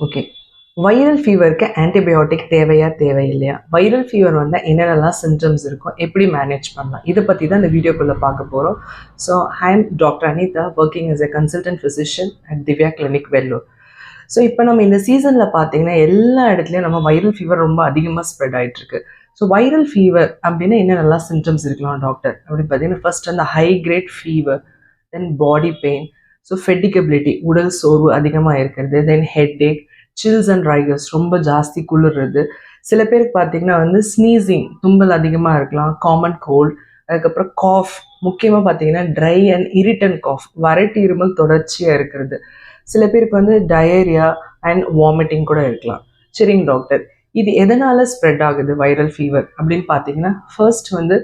Okay, viral ஃபீவருக்கு antibiotic தேவையா தேவையில்லையா? Viral fever வந்தால் என்னென்னலாம் சிம்டம்ஸ் இருக்கும், எப்படி மேனேஜ் பண்ணலாம், இதை பற்றி தான் இந்த வீடியோக்குள்ளே பார்க்க போகிறோம். So I am doctor Anitha, working as a consultant physician at Divya clinic Vellore. So இப்போ நம்ம இந்த சீசனில் பார்த்தீங்கன்னா எல்லா இடத்துலையும் நம்ம வைரல் ஃபீவர் ரொம்ப அதிகமாக ஸ்ப்ரெட் ஆகிட்டு இருக்கு. ஸோ வைரல் ஃபீவர் அப்படின்னா என்னென்னலாம் சிம்டம்ஸ் இருக்கலாம் டாக்டர் அப்படின்னு பார்த்தீங்கன்னா, ஃபர்ஸ்ட் அந்த high grade fever, then body pain, so fatigability உடல் சோர்வு அதிகமாக இருக்கிறது, then headache, chills and rigors ரொம்ப ஜாஸ்தி குளிர்றது, சில பேருக்கு பார்த்தீங்கன்னா வந்து ஸ்னீசிங் தும்பல் அதிகமாக இருக்கலாம், காமன் கோல்ட், அதுக்கப்புறம் காஃப், முக்கியமாக பார்த்தீங்கன்னா ட்ரை அண்ட் இரிட்டன் காஃப் வறட்டு இருமல் தொடர்ச்சியாக இருக்கிறது, சில பேருக்கு வந்து டயரியா அண்ட் வாமிட்டிங் கூட இருக்கலாம். சரிங்க டாக்டர், இது எதனால் ஸ்ப்ரெட் ஆகுது வைரல் ஃபீவர் அப்படின்னு பார்த்தீங்கன்னா, ஃபர்ஸ்ட் வந்து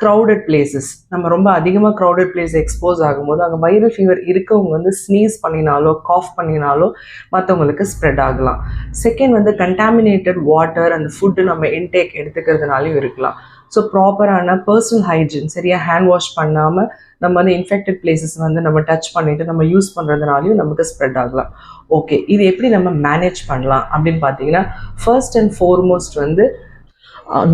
க்ரௌடட் பிளேசஸ், நம்ம ரொம்ப அதிகமாக க்ரௌடட் பிளேஸ் எக்ஸ்போஸ் ஆகும்போது அங்கே வைரல் ஃபீவர் இருக்கவங்க வந்து ஸ்னீஸ் பண்ணினாலோ காஃப் பண்ணினாலோ மற்றவங்களுக்கு ஸ்ப்ரெட் ஆகலாம். செகண்ட் வந்து கண்டாமினேட்டட் வாட்டர் அண்ட் ஃபுட்டு நம்ம இன்டேக் எடுத்துக்கிறதுனாலையும் இருக்கலாம். ஸோ ப்ராப்பரான பர்சனல் ஹைஜீன், சரியாக ஹேண்ட் வாஷ் பண்ணாமல் நம்ம வந்து இன்ஃபெக்டட் பிளேசஸ் வந்து நம்ம டச் பண்ணிவிட்டு நம்ம யூஸ் பண்ணுறதுனாலையும் நமக்கு ஸ்ப்ரெட் ஆகலாம். ஓகே, இது எப்படி நம்ம மேனேஜ் பண்ணலாம் அப்படின்னு பார்த்தீங்கன்னா, ஃபர்ஸ்ட் அண்ட் ஃபார்மோஸ்ட் வந்து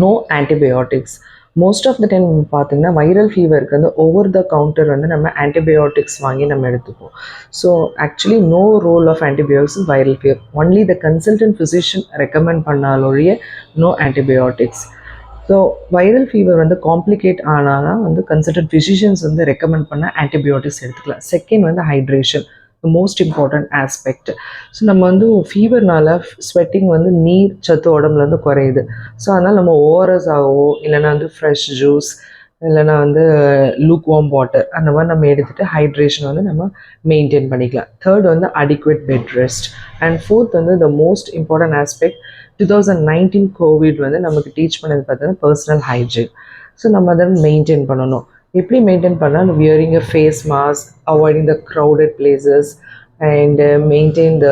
no antibiotics. Most of the time பார்த்தீங்கன்னா வைரல் ஃபீவருக்கு வந்து ஓவர் த கவுண்டர் வந்து நம்ம ஆன்டிபயோட்டிக்ஸ் வாங்கி நம்ம எடுத்துப்போம். So actually no role of antibiotics in viral fever, only the consultant physician recommend பண்ணாலொழிய no antibiotics. So viral fever வந்து காம்ப்ளிகேட் ஆனால் தான் வந்து கன்சல்டன்ட் ஃபிசிஷியன்ஸ் வந்து ரெக்கமெண்ட் பண்ண ஆன்டிபயோட்டிக்ஸ் எடுத்துக்கலாம். செகண்ட் வந்து hydration, most important aspect. So நம்ம வந்து ஃபீவர்னால ஸ்வெட்டிங் வந்து நீர் சத்து உடம்புலேருந்து குறையுது. ஸோ அதனால் நம்ம ஓஆர்எஸ் ஆகவோ இல்லைனா வந்து ஃப்ரெஷ் ஜூஸ் இல்லைனா வந்து லூக் வார்ம் வாட்டர் அந்த மாதிரி நம்ம எடுத்துகிட்டு ஹைட்ரேஷன் வந்து நம்ம மெயின்டைன் பண்ணிக்கலாம். தேர்ட் வந்து adequate bed rest. And fourth வந்து the most important aspect 2019 covid வந்து நமக்கு டீச் பண்ணது பார்த்தீங்கன்னா பர்சனல் ஹைஜீன். ஸோ நம்ம அதை மெயின்டைன் பண்ணணும். எப்படி மெயின்டைன் பண்ணால் wearing a face mask, avoiding the crowded places and maintain the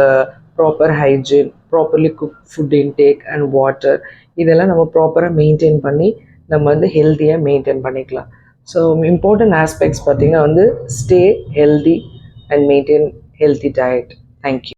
proper hygiene, properly cook food intake and water, இதெல்லாம் நம்ம ப்ராப்பராக மெயின்டைன் பண்ணி நம்ம வந்து ஹெல்த்தியாக மெயின்டைன் பண்ணிக்கலாம். ஸோ இம்பார்ட்டன்ட் ஆஸ்பெக்ட்ஸ் பார்த்திங்கன்னா வந்து stay healthy and maintain healthy diet. Thank you.